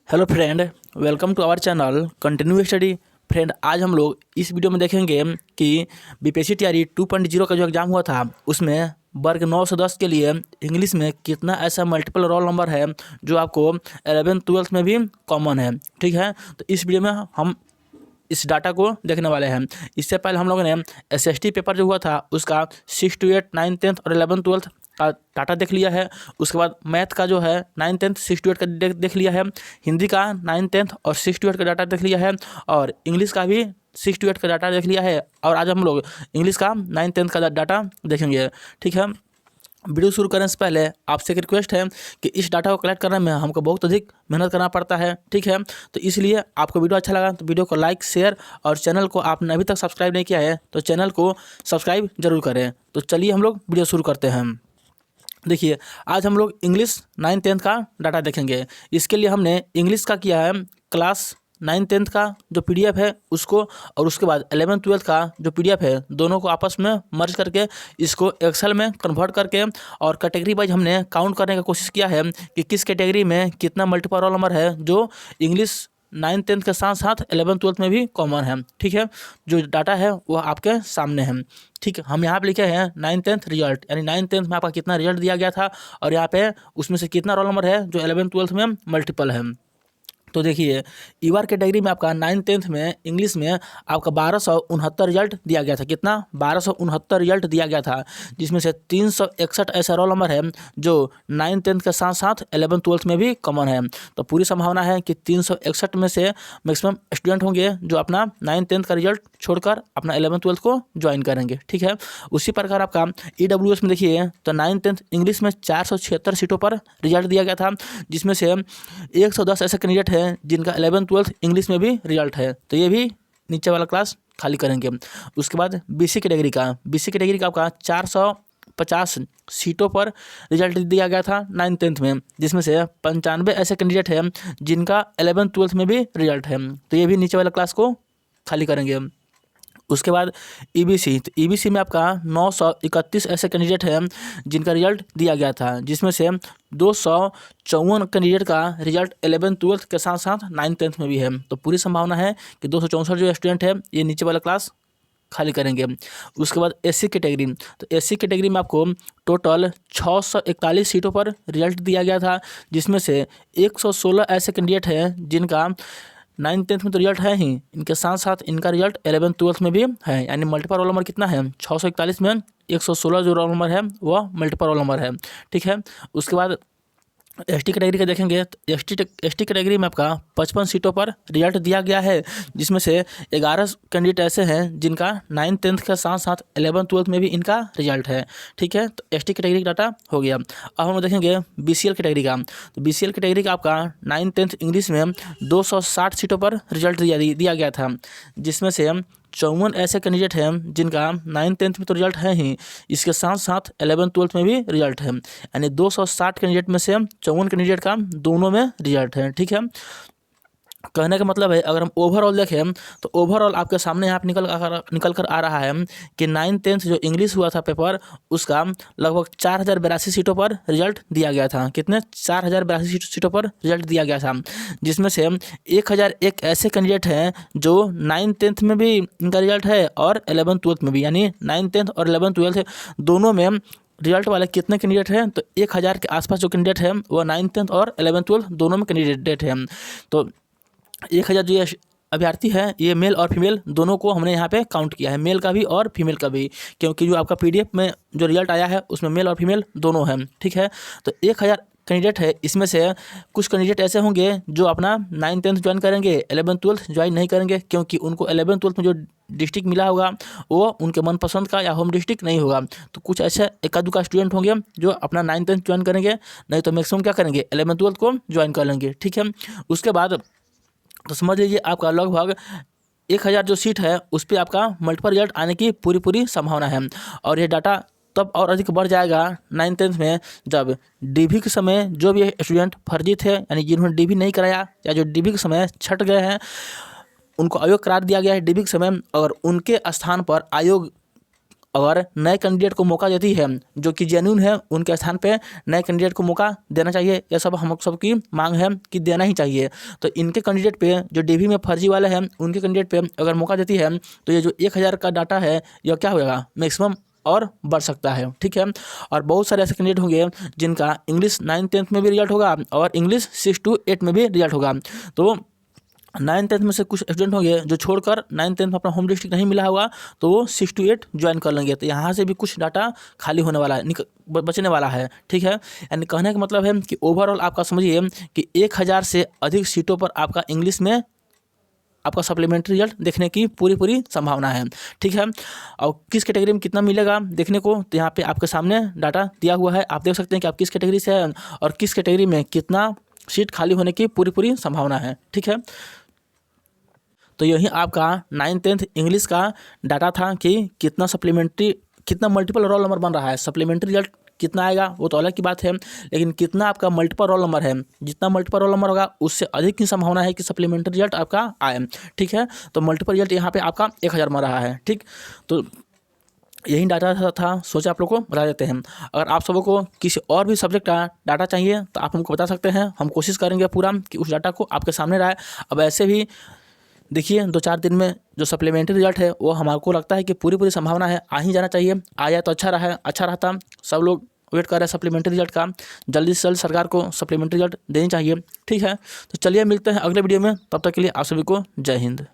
Hello friend, welcome to our channel continue study. Friend, आज हम लोग इस वीडियो में देखेंगे कि बीपीएससी टीआरई 2.0 का जो एग्ज़ाम हुआ था उसमें वर्ग 9 से 10 के लिए इंग्लिश में कितना ऐसा मल्टीपल रोल नंबर है जो आपको 11th-12th में भी कॉमन है। ठीक है, तो इस वीडियो में हम इस डाटा को देखने वाले हैं। इससे पहले हम लोगों ने एसएसटी पेपर जो हुआ था उसका 6 to 8, 9th, 10th और 11th-12th का डाटा देख लिया है। उसके बाद मैथ का जो है 9th, 10th, 6 to 8 का देख लिया है। हिंदी का 9th, 10th और 6 to 8 का डाटा देख लिया है और इंग्लिश का भी 6 to 8 का डाटा देख लिया है। और आज हम लोग इंग्लिश का 9th, 10th का डाटा देखेंगे। ठीक है, वीडियो शुरू करने से पहले आपसे एक रिक्वेस्ट है कि इस डाटा को कलेक्ट करने में हमको बहुत अधिक मेहनत करना पड़ता है। ठीक है, तो इसलिए आपको वीडियो अच्छा लगा तो वीडियो को लाइक, शेयर और चैनल को आपने अभी तक सब्सक्राइब नहीं किया है तो चैनल को सब्सक्राइब जरूर करें। तो चलिए हम लोग वीडियो शुरू करते हैं। देखिए, आज हम लोग इंग्लिश 9th, 10th का डाटा देखेंगे। इसके लिए हमने इंग्लिश का किया है क्लास 9th, 10th का जो पीडीएफ है उसको, और उसके बाद 11th, 12th का जो पीडीएफ है दोनों को आपस में मर्ज करके इसको एक्सेल में कन्वर्ट करके और कैटेगरी वाइज हमने काउंट करने की कोशिश किया है कि किस कैटेगरी में कितना मल्टीपल रोल नंबर है जो इंग्लिश 9th, 10th के साथ साथ 11th, 12th में भी कॉमन है। ठीक है, जो डाटा है वो आपके सामने है। ठीक है, हम यहाँ पे लिखे हैं 9th, 10th रिजल्ट, यानी 9th, 10th में आपका कितना रिजल्ट दिया गया था और यहाँ पे उसमें से कितना रोल नंबर है जो 11th, 12th में मल्टीपल है। तो देखिए, ईवार कैटेगरी में आपका 9th, 10th में इंग्लिश में आपका 1269 रिजल्ट दिया गया था। कितना? 1269 रिजल्ट दिया गया था, जिसमें से 361 ऐसा रोल नंबर है जो 9th, 10th के साथ साथ 11th, 12th में भी कॉमन है। तो पूरी संभावना है कि 361 में से मैक्सिमम स्टूडेंट होंगे जो अपना 9th, 10th का रिजल्ट छोड़कर अपना 11th, 12th को ज्वाइन करेंगे। ठीक है, उसी प्रकार आपका ईडब्ल्यूएस में देखिए तो 9th, 10th इंग्लिश में 476 सीटों पर रिजल्ट दिया गया था, जिसमें से 110 ऐसे कैंडिडेट हैं जिनका 11th, 12th इंग्लिश में भी रिजल्ट है। तो ये भी नीचे वाला क्लास खाली करेंगे। उसके बाद बीसी कैटेगरी का आपका 450 सीटों पर रिजल्ट दिया गया था 9th, 10th में, जिसमें से 95 ऐसे कैंडिडेट हैं जिनका 11th, 12th में भी रिजल्ट है। तो ये भी नीचे वाला क्लास को खाली करेंगे। उसके बाद ईबीसी, तो ईबीसी में आपका 931 ऐसे कैंडिडेट हैं जिनका रिजल्ट दिया गया था, जिसमें से 254 कैंडिडेट का रिजल्ट 11th, 12th के साथ साथ 9th, 10th में भी है। तो पूरी संभावना है कि 264 जो स्टूडेंट है ये नीचे वाला क्लास खाली करेंगे। उसके बाद एससी कैटेगरी, तो एससी कैटेगरी में आपको टोटल 641 सीटों पर रिजल्ट दिया गया था, जिसमें से 116 ऐसे कैंडिडेट हैं जिनका 9th, 10th में तो रिजल्ट है ही, इनके साथ साथ इनका रिजल्ट 11th, 12th में भी है। यानी मल्टीपल रोल नंबर कितना है? 641 में 116 जो रोल नंबर है वह मल्टीपल रोल नंबर है। ठीक है, उसके बाद एसटी कैटेगरी का देखेंगे तो एसटी कैटेगरी में आपका 55 सीटों पर रिजल्ट दिया गया है, जिसमें से 11 कैंडिडेट ऐसे हैं जिनका 9th, 10th के साथ साथ 11th, 12th में भी इनका रिजल्ट है। ठीक है, तो एसटी कैटेगरी का डाटा हो गया। अब हम देखेंगे बीसीएल कैटेगरी का, तो बीसीएल कैटेगरी का आपका 9th, 10th इंग्लिश में 260 सीटों पर रिजल्ट दिया गया था, जिसमें से 54 ऐसे कैंडिडेट हैं जिनका 9th, 10th में तो रिजल्ट है ही, इसके साथ साथ 11th, 12th में भी रिजल्ट है। यानी 260 कैंडिडेट में से 54 कैंडिडेट का दोनों में रिजल्ट है। ठीक है, कहने का मतलब है अगर हम ओवरऑल देखें तो ओवरऑल आपके सामने यहाँ पे निकल कर आ रहा है कि 9th, 10th जो इंग्लिश हुआ था पेपर उसका लगभग 4082 सीटों पर रिजल्ट दिया गया था। कितने? 4082 सीटों पर रिजल्ट दिया गया था, जिसमें से 1001 ऐसे कैंडिडेट हैं जो 9th, 10th में भी इनका रिजल्ट है और 11th, 12th में भी, यानी 9th, 10th और 11th, 12th दोनों में रिजल्ट वाले कितने कैंडिडेट हैं? तो 1000 के आसपास जो कैंडिडेट हैं वो 9th, 10th और 11th, 12th दोनों में कैंडिडेट हैं। तो 1000 जो ये अभ्यर्थी है ये मेल और फीमेल दोनों को हमने यहाँ पे काउंट किया है, मेल का भी और फीमेल का भी, क्योंकि जो आपका पीडीएफ में जो रिजल्ट आया है उसमें मेल और फीमेल दोनों हैं। ठीक है, तो 1000 कैंडिडेट है, इसमें से कुछ कैंडिडेट ऐसे होंगे जो अपना 9th, 10th ज्वाइन करेंगे, 11th, 12th ज्वाइन नहीं करेंगे, क्योंकि उनको 11th, 12th में जो डिस्ट्रिक्ट मिला होगा वो उनके मनपसंद का या होम डिस्ट्रिक्ट नहीं होगा। तो कुछ ऐसे एका दुका स्टूडेंट होंगे जो अपना 9th, 10th ज्वाइन करेंगे, नहीं तो मैक्सिमम क्या करेंगे? 11th, 12th को ज्वाइन कर लेंगे। ठीक है, उसके बाद तो समझ लीजिए आपका लगभग 1000 जो सीट है उस पर आपका मल्टीपल रिजल्ट आने की पूरी संभावना है। और ये डाटा तब और अधिक बढ़ जाएगा 9th, 10th में जब डीबी के समय जो भी स्टूडेंट फर्जी थे, यानी जिन्होंने डीबी नहीं कराया या जो डीबी के समय छट गए हैं उनको अयोग्य करार दिया गया है डीबी के समय, और उनके स्थान पर आयोग अगर नए कैंडिडेट को मौका देती है, जो कि जेन्युइन है, उनके स्थान पे नए कैंडिडेट को मौका देना चाहिए। यह सब हम सबकी मांग है कि देना ही चाहिए। तो इनके कैंडिडेट पे जो डीवी में फर्जी वाले हैं, उनके कैंडिडेट पे अगर मौका देती है तो ये जो 1000 का डाटा है यह क्या होगा, मैक्सिमम और बढ़ सकता है। ठीक है। और बहुत सारे ऐसे कैंडिडेट होंगे जिनका इंग्लिश 9th-10th में भी रिजल्ट होगा और इंग्लिश 6 to 8 में भी रिजल्ट होगा। तो 9th-10th में से कुछ स्टूडेंट होंगे जो छोड़कर 9th-10th में अपना होम डिस्ट्रिक्ट नहीं मिला होगा, तो वो 6 to 8 ज्वाइन कर लेंगे। तो यहाँ से भी कुछ डाटा खाली होने वाला है, बचने वाला है। ठीक है। यानी कहने का मतलब है कि ओवरऑल आपका समझिए कि 1000 से अधिक सीटों पर आपका इंग्लिश में आपका सप्लीमेंट्री रिजल्ट देखने की पूरी संभावना है। ठीक है। और किस कैटेगरी में कितना मिलेगा देखने को, तो यहाँ पे आपके सामने डाटा दिया हुआ है। आप देख सकते हैं कि आप किस कैटेगरी से हैं और किस कैटेगरी में कितना सीट खाली होने की पूरी संभावना है। ठीक है। तो यही आपका 9th-10th इंग्लिश का डाटा था कि कितना मल्टीपल रोल नंबर बन रहा है। सप्लीमेंट्री रिजल्ट कितना आएगा वो तो अलग की बात है, लेकिन कितना आपका मल्टीपल रोल नंबर है, जितना मल्टीपल रोल नंबर होगा उससे अधिक की संभावना है कि सप्लीमेंट्री रिजल्ट आपका आए। ठीक है। तो मल्टीपल रिजल्ट यहाँ पे आपका 1000 में रहा है। ठीक। तो यही डाटा था, सोचा आप लोग को बता देते हैं। अगर आप सबों को किसी और भी सब्जेक्ट का डाटा चाहिए तो आप हमको बता सकते हैं, हम कोशिश करेंगे पूरा कि उस डाटा को आपके सामने रहे। अब ऐसे भी देखिए 2-4 दिन में जो सप्लीमेंट्री रिजल्ट है वो हमारे को लगता है कि पूरी संभावना है आ ही जाना चाहिए। आ जाए तो अच्छा रहता। सब लोग वेट कर रहे हैं सप्लीमेंट्री रिजल्ट का, जल्दी से जल्द सरकार को सप्लीमेंट्री रिजल्ट देनी चाहिए। ठीक है। तो चलिए मिलते हैं अगले वीडियो में, तब तक के लिए आप सभी को जय हिंद।